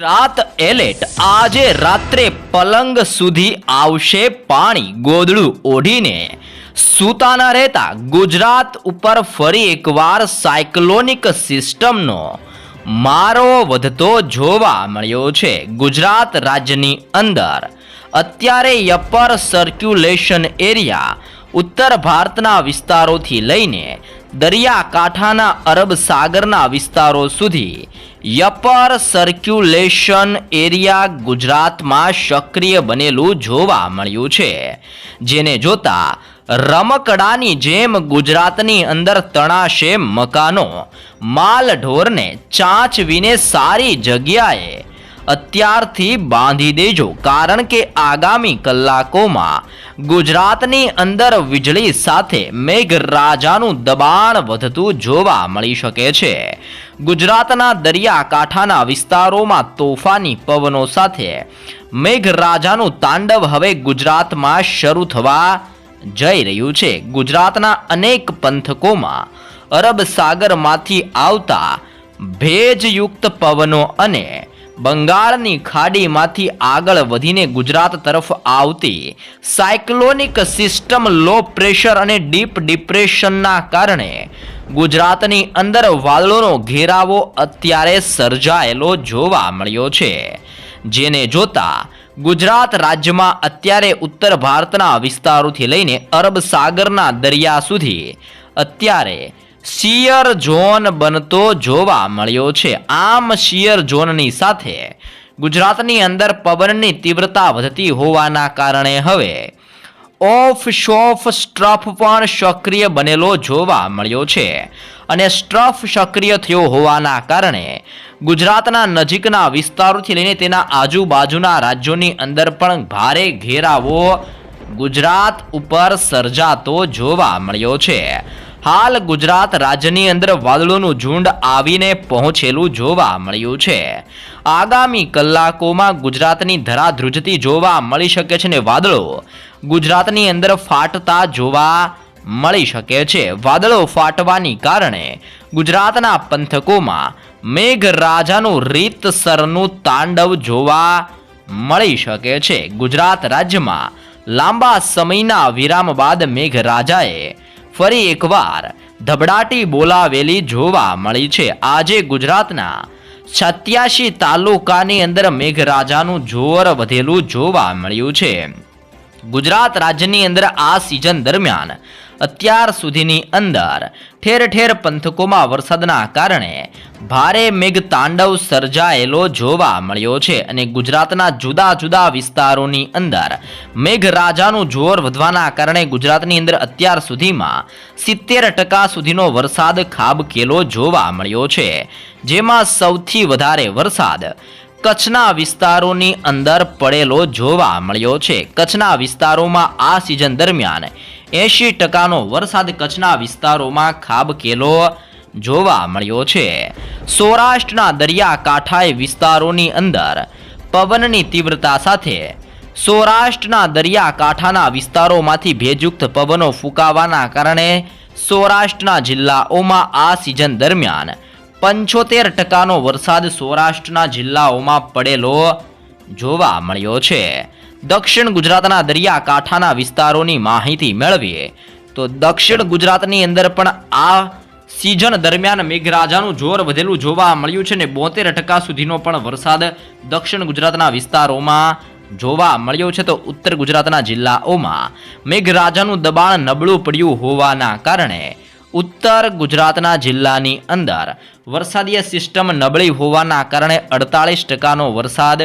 રાત એલેટ આજે રાત્રે પલંગ સુધી આવશે પાણી ગોદડું ઓઢીને સૂતાના રહેતા ગુજરાત ઉપર ફરી એકવાર સાયક્લોનિક સિસ્ટમનો મારો વધતો જોવા મળ્યો છે। ગુજરાત રાજ્યની અંદર અત્યારે અપર સર્ક્યુલેશન એરિયા ઉત્તર ભારતના વિસ્તારોથી લઈને દરિયાકાંઠાના અરબ સાગરના વિસ્તારો સુધી અપર સર્ક્યુલેશન એરિયા ગુજરાતમાં સક્રિય બનેલું જોવા મળ્યું છે, જેને જોતા રમકડાની જેમ ગુજરાતની અંદર તણાશે મકાનો। માલ ઢોરને ચાંચવીને સારી જગ્યાએ અત્યારથી બાંધી દેજો, કારણ કે આગામી કલાકોમાં ગુજરાતની અંદર વીજળી સાથે મેઘરાજાનું દબાણ વધતું જોવા મળી શકે છે। ગુજરાતના દરિયાકાંઠાના વિસ્તારોમાં તોફાની પવનો સાથે મેઘરાજાનું તાંડવ હવે ગુજરાતમાં શરૂ થવા જઈ રહ્યું છે। ગુજરાતના અનેક પંથકોમાં અરબ સાગરમાંથી આવતા ભેજયુક્ત પવનો અને બંગાળની ખાડીમાંથી આગળ વધીને ગુજરાત તરફ આવતી સાયક્લોનિક સિસ્ટમ લો પ્રેશર અને ડીપ ડિપ્રેશનના કારણે ગુજરાતની અંદર વાદળોનો ઘેરાવો અત્યારે સર્જાયેલો જોવા મળ્યો છે, જેને જોતા ગુજરાત રાજ્યમાં અત્યારે ઉત્તર ભારતના વિસ્તારોથી લઈને અરબ સાગરના દરિયા સુધી અત્યારે શિયર ઝોન બનતો જોવા મળ્યો છે। આમ શિયર ઝોનની સાથે ગુજરાતની અંદર પવનની તીવ્રતા વધતી હોવાના કારણે હવે ઓફ શોફ સ્ટ્રફ પણ સક્રિય બનેલો જોવા મળ્યો છે, અને સ્ટ્રફ સક્રિય થયો હોવાના કારણે ગુજરાતના નજીકના વિસ્તારોથી લઈને તેના આજુબાજુના રાજ્યોની અંદર પણ ભારે ઘેરાવો ગુજરાત ઉપર સર્જાતો જોવા મળ્યો છે। હાલ ગુજરાત રાજ્યની અંદર વાદળોનું ઝુંડ આવીને પહોંચેલું જોવા મળ્યું છે। આગામી કલાકોમાં ગુજરાતની ધરા ધ્રુજતી જોવા મળી શકે છે, ને વાદળો ગુજરાતની અંદર ફાટતા જોવા મળી શકે છે। વાદળો ફાટવાની કારણે ગુજરાતના પંથકોમાં મેઘરાજાનું રીતસરનું તાંડવ જોવા મળી શકે છે। ગુજરાત રાજ્યમાં લાંબા સમયના વિરામ બાદ મેઘરાજાએ ફરી એકવાર ધબડાટી બોલાવેલી જોવા મળી છે। આજે ગુજરાતના 87 તાલુકાની અંદર મેઘરાજાનું જોર વધેલું જોવા મળ્યું છે। ગુજરાત રાજ્યની અંદર આ સિઝન દરમિયાન અત્યાર સુધીની અંદર ઠેર ઠેર પંથકોમાં વરસાદના કારણે ભારે મેઘ તાંડવ સર્જાયેલો જોવા મળ્યો છે, અને ગુજરાતના જુદા જુદા વિસ્તારોની અંદર મેઘરાજાનું જોર વધવાના કારણે ગુજરાતની અંદર અત્યાર સુધીમાં 70% સુધીનો વરસાદ ખાબકેલો જોવા મળ્યો છે, જેમાં સૌથી વધારે વરસાદ કચ્છના વિસ્તારોની અંદર પડેલો જોવા મળ્યો છે। કચ્છના વિસ્તારોમાં આ સિઝન દરમિયાન 80%નો વરસાદ કચ્છના વિસ્તારોમાં ખાબકેલો જોવા મળ્યો છે। સૌરાષ્ટ્રના દરિયાકાંઠાએ વિસ્તારોની અંદર પવનની તીવ્રતા સાથે સૌરાષ્ટ્રના દરિયાકાંઠાના વિસ્તારોમાંથી ભેજયુક્ત પવનો ફૂંકાવાના કારણે સૌરાષ્ટ્રના જિલ્લાઓમાં આ સિઝન દરમિયાન 75%નો વરસાદ સૌરાષ્ટ્રના જિલ્લાઓમાં પડેલો જોવા મળ્યો છે। દક્ષિણ ગુજરાતના દરિયાકાંઠાના વિસ્તારોની માહિતી મેળવીએ તો દક્ષિણ ગુજરાતની અંદર પણ આ સિઝન દરમિયાન મેઘરાજાનું જોર વધેલું જોવા મળ્યું છે, ને 72% સુધીનો પણ વરસાદ દક્ષિણ ગુજરાતના વિસ્તારોમાં જોવા મળ્યો છે। તો ઉત્તર ગુજરાતના જિલ્લાઓમાં મેઘરાજાનું દબાણ નબળું પડ્યું હોવાના કારણે ઉત્તર ગુજરાતના જિલ્લાની અંદર વરસાદીય સિસ્ટમ નબળી હોવાના કારણે 48%નો વરસાદ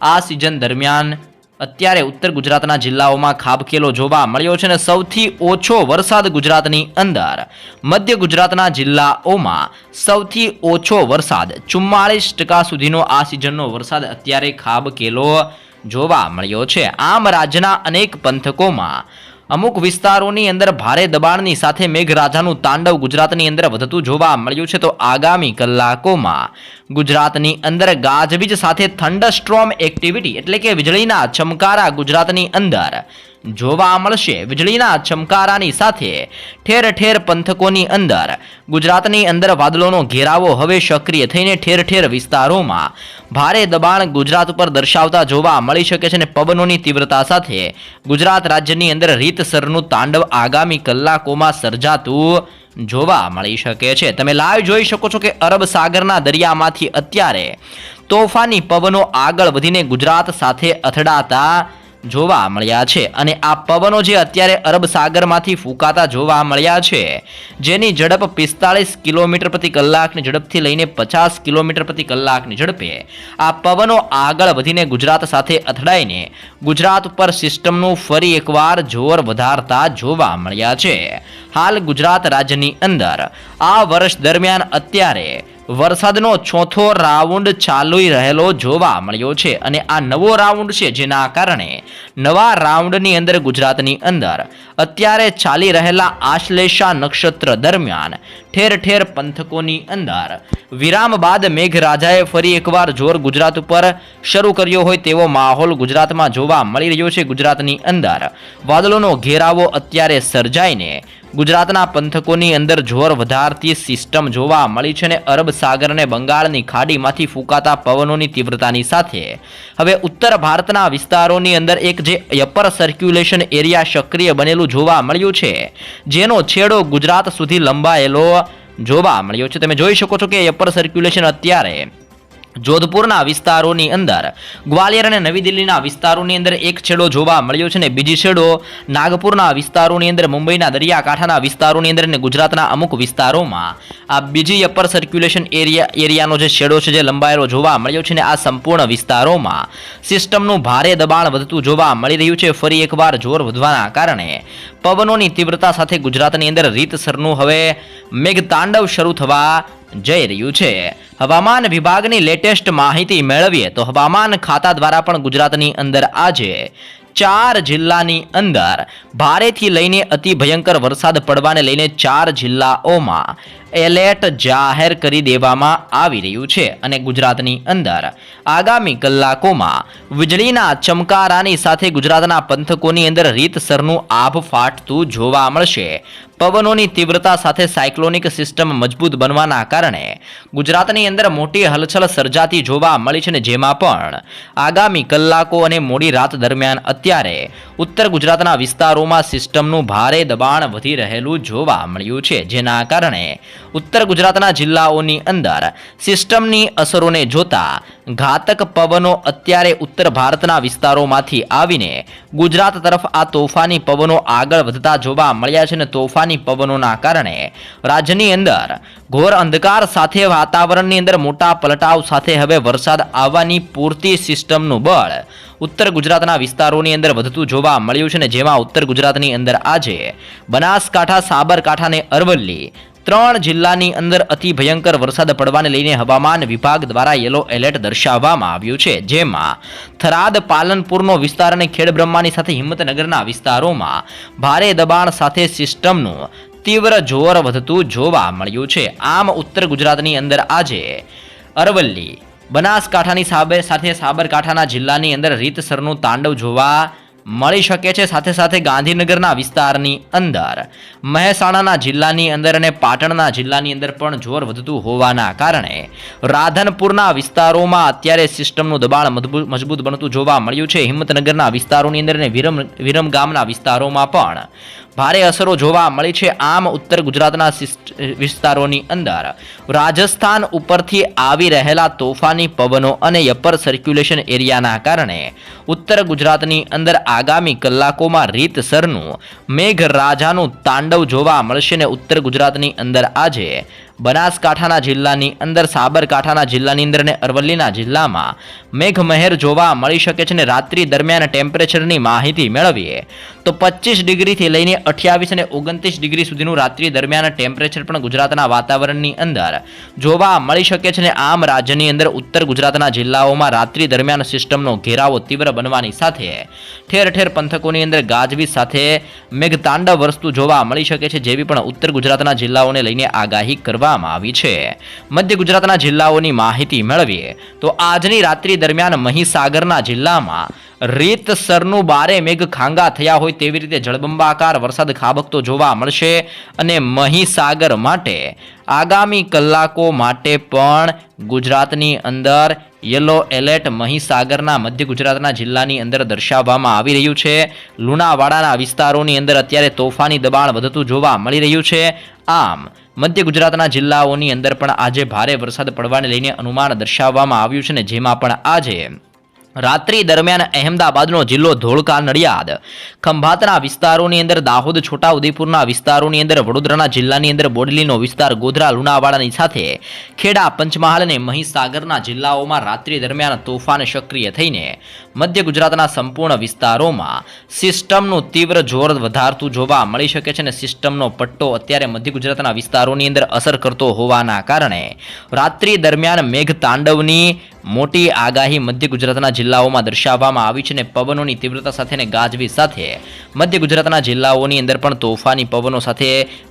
આ સિઝન દરમિયાન અત્યારે ઉત્તર ગુજરાતના જિલ્લાઓમાં ખાબકેલો જોવા મળ્યો છે, અને સૌથી ઓછો વરસાદ ગુજરાતની અંદર મધ્ય ગુજરાતના જિલ્લાઓમાં સૌથી ઓછો વરસાદ 44% સુધીનો આ સિઝનનો વરસાદ અત્યારે ખાબકેલો જોવા મળ્યો છે। આમ રાજ્યના અનેક પંથકોમાં અમુક વિસ્તારોની અંદર ભારે દબાણની સાથે મેઘરાજાનું તાંડવ ગુજરાતની અંદર વધતું જોવા મળ્યું છે। તો આગામી કલાકોમાં ગુજરાતની અંદર ગાજવીજ સાથે થંડરસ્ટ્રોમ એક્ટિવિટી એટલે કે વીજળીના ચમકારા ગુજરાતની અંદર જોવા મળશે। વીજળીના ચમકારાની સાથે ઠેર ઠેર પંથકોની અંદર ગુજરાતની અંદર વાદળોનો ઘેરાવો હવે સક્રિય થઈને ઠેર ઠેર વિસ્તારોમાં ભારે દબાણ ગુજરાત ઉપર દર્શાવતા જોવા મળી શકે છે અને પવનોની તીવ્રતા સાથે ગુજરાત રાજ્યની અંદર રીતસરનું તાંડવ આગામી કલાકોમાં સર્જાતું જોવા મળી શકે છે। તમે લાઈવ જોઈ શકો છો કે અરબ સાગરના દરિયામાંથી અત્યારે તોફાની પવનો આગળ વધીને ગુજરાત સાથે અથડાતા જોવા મળ્યા છે અને આ પવનો જે અત્યારે અરબ સાગરમાંથી ફૂંકાતા જોવા મળ્યા છે, જેની ઝડપ 45 કિલોમીટર પ્રતિ કલાકની ઝડપથી લઈને 50 કિલોમીટર પ્રતિ કલાકની ઝડપે આ પવનો આગળ વધીને ગુજરાત સાથે અથડાઈને ગુજરાત ઉપર સિસ્ટમનું ફરી એકવાર જોર વધારતા જોવા મળ્યા છે। હાલ ગુજરાત રાજ્યની અંદર આ વર્ષ દરમિયાન અત્યારે વરસાદનો ચોથો રાઉન્ડ ચાલી રહેલો જોવા મળ્યો છે અને આ નવો રાઉન્ડ છે, જેના કારણે નવા રાઉન્ડની અંદર ગુજરાતની અંદર અત્યારે ચાલી રહેલા આશ્લેષા નક્ષત્ર દરમિયાન ઠેર ઠેર પંથકોની અંદર વિરામ બાદ મેઘરાજાએ ફરી એકવાર જોર ગુજરાત ઉપર શરૂ કર્યો હોય તેવો માહોલ ગુજરાતમાં જોવા મળી રહ્યો છે। ગુજરાતની અંદર વાદળોનો ઘેરાવો અત્યારે સર્જાઈને ગુજરાતના પંથકોની અંદર જોર વધારતી સિસ્ટમ જોવા મળી છે અને અરબ સાગર અને બંગાળની ખાડીમાંથી ફૂંકાતા પવનોની તીવ્રતાની સાથે હવે ઉત્તર ભારતના વિસ્તારોની અંદર એક જે અપર સર્ક્યુલેશન એરિયા સક્રિય બનેલું જોવા મળ્યું છે, જેનો છેડો ગુજરાત સુધી લંબાયેલો જોવા મળ્યો છે। તમે જોઈ શકો છો કે અપર સર્ક્યુલેશન અત્યારે જોધપુરના વિસ્તારોની અંદર ગ્વાલિયર અને નવી દિલ્હીના વિસ્તારોની અંદર એક છેડો જોવા મળ્યો છે ને બીજી છેડો નાગપુરના વિસ્તારોની અંદર, મુંબઈના દરિયાકાંઠાના વિસ્તારોની અંદર અને ગુજરાતના અમુક વિસ્તારોમાં આ બીજી અપર સર્ક્યુલેશન એરિયાનો જે છેડો છે જે લંબાયેલો જોવા મળ્યો છે ને આ સંપૂર્ણ વિસ્તારોમાં સિસ્ટમનું ભારે દબાણ વધતું જોવા મળી રહ્યું છે। ફરી એકવાર જોર વધવાના કારણે પવનોની તીવ્રતા સાથે ગુજરાતની અંદર રીતસરનું હવે મેઘતાંડવ શરૂ થવા જઈ રહ્યું છે। હવામાન વિભાગની લેટેસ્ટ માહિતી મેળવીએ તો હવામાન ખાતા દ્વારા પણ ગુજરાતની અંદર આજે 4 જિલ્લાની અંદર ભારેથી લઈને અતિ ભયંકર વરસાદ પડવાને લઈને 4 જિલ્લાઓમાં એલર્ટ જાહેર કરી દેવામાં આવી રહ્યું છે અને ગુજરાતની અંદર આગામી કલાકોમાં વીજળીના ચમકારાની સાથે ગુજરાતના પંથકોની અંદર રીતસરનું આભ ફાટતું જોવા મળશે। પવનોની તીવ્રતા સાથે સાયક્લોનિક સિસ્ટમ મજબૂત બનવાના કારણે ગુજરાતની અંદર મોટી હલચલ સર્જાતી જોવા મળી છે ને જેમાં પણ આગામી કલાકો અને મોડી રાત દરમિયાન અત્યારે ઉત્તર ગુજરાતના વિસ્તારોમાં સિસ્ટમનું ભારે દબાણ વધી રહેલું જોવા મળ્યું છે, જેના કારણે ઉત્તર ગુજરાતના જિલ્લાઓની અંદર સિસ્ટમની અસરોને જોતા ઘાતક પવનો અત્યારે ઉત્તર ભારતના વિસ્તારોમાંથી આવીને ગુજરાત તરફ આ તોફાની પવનો આગળ વધતા જોવા મળ્યા છે અને તોફાની પવનોના કારણે રાજ્યની અંદર ઘોર અંધકાર સાથે વાતાવરણની અંદર મોટા પલટાવ સાથે હવે વરસાદ આવવાની પૂરતી સિસ્ટમનું બળ ઉત્તર ગુજરાતના વિસ્તારોની અંદર વધતું જોવા મળ્યું છે ને જેમાં ઉત્તર ગુજરાતની અંદર આજે બનાસકાંઠા, સાબરકાંઠા અને અરવલ્લી 3 જિલ્લાની અંદર અતિ ભયંકર વરસાદ પડવાને લઈને હવામાન વિભાગ દ્વારા યલો એલર્ટ દર્શાવવામાં આવ્યું છે, જેમાં થરાદ, પાલનપુરનો વિસ્તાર અને ખેડબ્રહ્માની સાથે હિંમતનગરના વિસ્તારોમાં ભારે દબાણ સાથે સિસ્ટમનું તીવ્ર જોર વધતું જોવા મળ્યું છે। આમ ઉત્તર ગુજરાતની અંદર આજે અરવલ્લી, બનાસકાંઠાની સાથે સાબરકાંઠાના જિલ્લાની અંદર રીતસરનું તાંડવ જોવા મળી શકે છે। સાથે સાથે ગાંધીનગરના વિસ્તારની અંદર, મહેસાણાના જિલ્લાની અંદર અને પાટણના જિલ્લાની અંદર પણ જોર વધતું હોવાના કારણે રાધનપુરના વિસ્તારોમાં અત્યારે સિસ્ટમનું દબાણ મજબૂત બનતું જોવા મળ્યું છે। હિંમતનગરના વિસ્તારોની અંદર અને વિરમગામના વિસ્તારોમાં પણ ભારે અસરો જોવા મળી છે। આમ ઉત્તર ગુજરાતના વિસ્તારોની અંદર રાજસ્થાન ઉપરથી આવી રહેલા તોફાની પવનો અને અપર સર્ક્યુલેશન એરિયાના કારણે ઉત્તર ગુજરાતની અંદર આગામી કલાકોમાં રીતસરનું મેઘરાજાનું તાંડવ જોવા મળશે ને ઉત્તર ગુજરાતની અંદર આજે બનાસકાંઠાના જિલ્લાની અંદર, સાબરકાંઠાના જિલ્લાની અંદર અને અરવલ્લીના જિલ્લામાં મેઘમહેર જોવા મળી શકે છે અને રાત્રિ દરમિયાન ટેમ્પરેચરની માહિતી મેળવીએ તો 25 ડિગ્રીથી લઈને 28 અને 29 ડિગ્રી સુધીનું રાત્રિ દરમિયાન ટેમ્પરેચર પણ ગુજરાતના વાતાવરણની અંદર જોવા મળી શકે છે અને આમ રાજ્યની અંદર ઉત્તર ગુજરાતના જિલ્લાઓમાં રાત્રિ દરમિયાન સિસ્ટમનો ઘેરાવો તીવ્ર બનવાની સાથે ઠેર ઠેર પંથકોની અંદર ગાજવીજ સાથે મેઘતાંડવ વરસતું જોવા મળી શકે છે, જેવી પણ ઉત્તર ગુજરાતના જિલ્લાઓને લઈને આગાહી કરવા કરવામાં આવી છે. મધ્ય ગુજરાતના જિલ્લાઓની માહિતી મેળવીએ તો આજની રાત્રિ દરમિયાન મહીસાગરના જિલ્લામાં રીતસરનું બારે મેઘ ખાંગા થયા હોય તેવી રીતે જળબંબાકાર વરસાદ ખાબકતો જોવા મળશે અને મહીસાગર માટે આગામી કલાકો માટે પણ ગુજરાતની અંદર યલો એલર્ટ મહીસાગરના મધ્ય ગુજરાતના જિલ્લાની અંદર દર્શાવવામાં આવી રહ્યું છે. લુણાવાડાના વિસ્તારોની અંદર અત્યારે તોફાની દબાણ વધતું જોવા મળી રહ્યું છે. આમ મધ્ય ગુજરાતના જિલ્લાઓની અંદર પણ આજે ભારે વરસાદ પડવાને લઈને અનુમાન દર્શાવવામાં આવ્યું છે ને જેમાં પણ આજે રાત્રિ દરમિયાન અહેમદાબાદનો જિલ્લો ધોળકા નડિયાદ ખંભાતના વિસ્તારોની અંદર દાહોદ છોટાઉદેપુરના વિસ્તારોની અંદર વડોદરાના જિલ્લાની અંદર બોડેલીનો વિસ્તાર ગોધરા લુણાવાડાની સાથે ખેડા પંચમહાલ અને મહીસાગરના જિલ્લાઓમાં રાત્રિ દરમિયાન તોફાન સક્રિય થઈને મધ્ય ગુજરાતના સંપૂર્ણ વિસ્તારોમાં સિસ્ટમનું તીવ્ર જોર વધારતું જોવા મળી શકે છે અને સિસ્ટમનો પટ્ટો અત્યારે મધ્ય ગુજરાતના વિસ્તારોની અંદર અસર કરતો હોવાના કારણે રાત્રિ દરમિયાન મેઘ તાંડવની મોટી આગાહી મધ્ય ગુજરાતના જિલ્લાઓમાં દર્શાવવામાં આવી છે અને પવનોની તીવ્રતા સાથે અને ગાજવીજ સાથે મધ્ય ગુજરાતના જિલ્લાઓની અંદર પણ તોફાની પવનો સાથે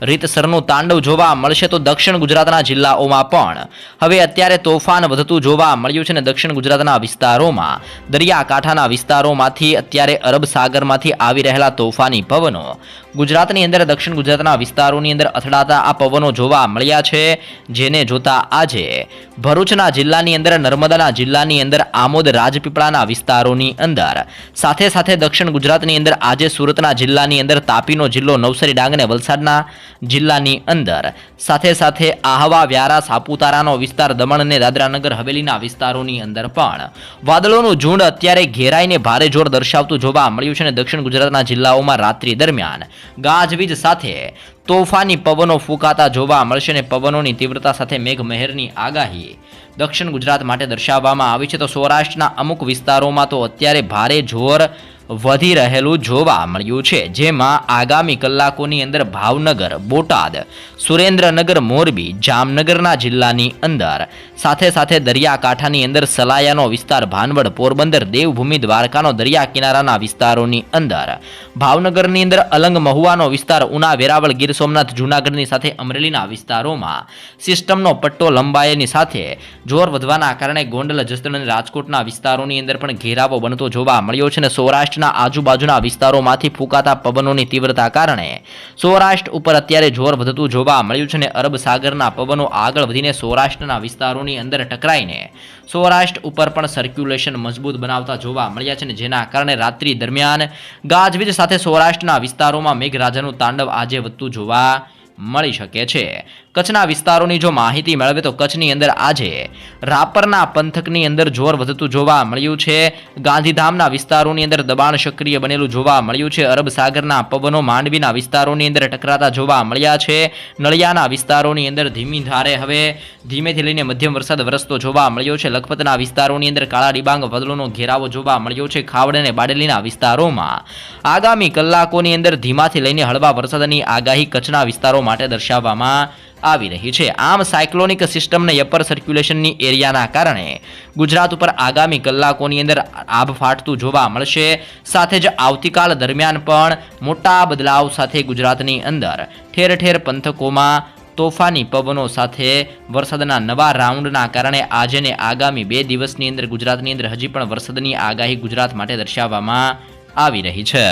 રીતસરનું તાંડવ જોવા મળશે. તો દક્ષિણ ગુજરાતના જિલ્લાઓમાં પણ હવે અત્યારે તોફાન વધતું જોવા મળ્યું છે અને દક્ષિણ ગુજરાતના વિસ્તારોમાં દરિયાકાંઠાના વિસ્તારોમાંથી અત્યારે અરબ સાગરમાંથી આવી રહેલા તોફાની પવનો ગુજરાતની અંદર દક્ષિણ ગુજરાતના વિસ્તારોની અંદર અથડાતા આ પવનો જોવા મળ્યા છે. જેને જોતા આજે ભરૂચના જિલ્લાની અંદર નર્મદાના જિલ્લાની અંદર આમોદ રાજપીપળાના વિસ્તારોની અંદર સાથે સાથે દક્ષિણ ગુજરાતની અંદર આજે સુરતના જિલ્લાની અંદર તાપીનો જિલ્લો નવસારી ડાંગ અને વલસાડના જિલ્લાની અંદર સાથે સાથે આહવા વ્યારા સાપુતારાનો વિસ્તાર દમણ અને દાદરાનગર હવેલીના વિસ્તારોની અંદર પણ વાદળોનું ઝુંડ અત્યારે ઘેરાઈને ભારે જોર દર્શાવતું જોવા મળ્યું છે અને દક્ષિણ ગુજરાતના જિલ્લાઓમાં રાત્રિ દરમિયાન ગાજવીજ સાથે તોફાની પવનો ફૂંકાતા જોવા મળશે અને પવનોની તીવ્રતા સાથે મેઘમહેરની આગાહી દક્ષિણ ગુજરાત માટે દર્શાવવામાં આવી છે. તો સૌરાષ્ટ્રના અમુક વિસ્તારોમાં તો અત્યારે ભારે જોર વધી રહેલું જોવા મળ્યું છે, જેમાં આગામી કલાકોની અંદર ભાવનગર, બોટાદ, સુરેન્દ્રનગર, મોરબી, જામનગરના જિલ્લાની અંદર સાથે સાથે દરિયાકાંઠાની અંદર સલાયાનો વિસ્તાર, ભાનવડ, પોરબંદર, દેવભૂમિ, દ્વારકાનો દરિયા કિનારાના વિસ્તારોની અંદર ભાવનગરની અંદર અલંગ, મહુવાનો વિસ્તાર, ઉના, વેરાવળ, ગીર સોમનાથ, જૂનાગઢની સાથે અમરેલીના વિસ્તારોમાં સિસ્ટમનો પટ્ટો લંબાઈની સાથે જોર વધવાના કારણે ગોંડલ, જસદણ અને રાજકોટના વિસ્તારોની અંદર પણ ઘેરાવો બનતો જોવા મળ્યો છે અને સૌરાષ્ટ્ર આજુબાજુના વિસ્તારોમાંથી ફૂંકાતા પવનોની તીવ્રતા કારણે સૌરાષ્ટ્ર ઉપર અત્યારે જોર વધતું જોવા મળ્યું છે અને અરબ સાગરના પવનો આગળ વધીને સૌરાષ્ટ્રના વિસ્તારોની અંદર ટકરાઈને સૌરાષ્ટ્ર ઉપર પણ સર્ક્યુલેશન મજબૂત બનાવતા જોવા મળ્યા છે અને જેના કારણે રાત્રિ દરમિયાન ગાજવીજ સાથે સૌરાષ્ટ્રના વિસ્તારોમાં મેઘરાજાનું તાંડવ આજે વધતું જોવા મળી શકે છે. કચ્છના વિસ્તારોની જો માહિતી મેળવે તો કચ્છની અંદર આજે રાપરના પંથકની અંદર જોર વધતું જોવા મળ્યું છે. ગાંધીધામના વિસ્તારોની અંદર દબાણ સક્રિય બનેલું જોવા મળ્યું છે. અરબ સાગરના પવનો માંડવીના વિસ્તારોની અંદર ટકરાતા જોવા મળ્યા છે. નળિયાના વિસ્તારોની અંદર ધીમી ધારે હવે ધીમેથી લઈને મધ્યમ વરસાદ વરસતો જોવા મળ્યો છે. લખપતના વિસ્તારોની અંદર કાળા ડિબાંગ વાદળોનો ઘેરાવો જોવા મળ્યો છે. ખાવડ અને બાડેલીના વિસ્તારોમાં આગામી કલાકોની અંદર ધીમાથી લઈને હળવા વરસાદની આગાહી કચ્છના વિસ્તારો માટે દર્શાવવામાં આવી રહી છે. આમ સાયક્લોનિક સિસ્ટમને અપર સર્ક્યુલેશનની એરિયાના કારણે ગુજરાત ઉપર આગામી કલાકોની અંદર આભ ફાટતું જોવા મળશે. સાથે જ આવતીકાલ દરમિયાન પણ મોટા બદલાવ સાથે ગુજરાતની અંદર ઠેર ઠેર પંથકોમાં તોફાની પવનો સાથે વરસાદના નવા રાઉન્ડના કારણે આજે ને આગામી 2 દિવસની અંદર ગુજરાતની અંદર હજી પણ વરસાદની આગાહી ગુજરાત માટે દર્શાવવામાં આવી રહી છે.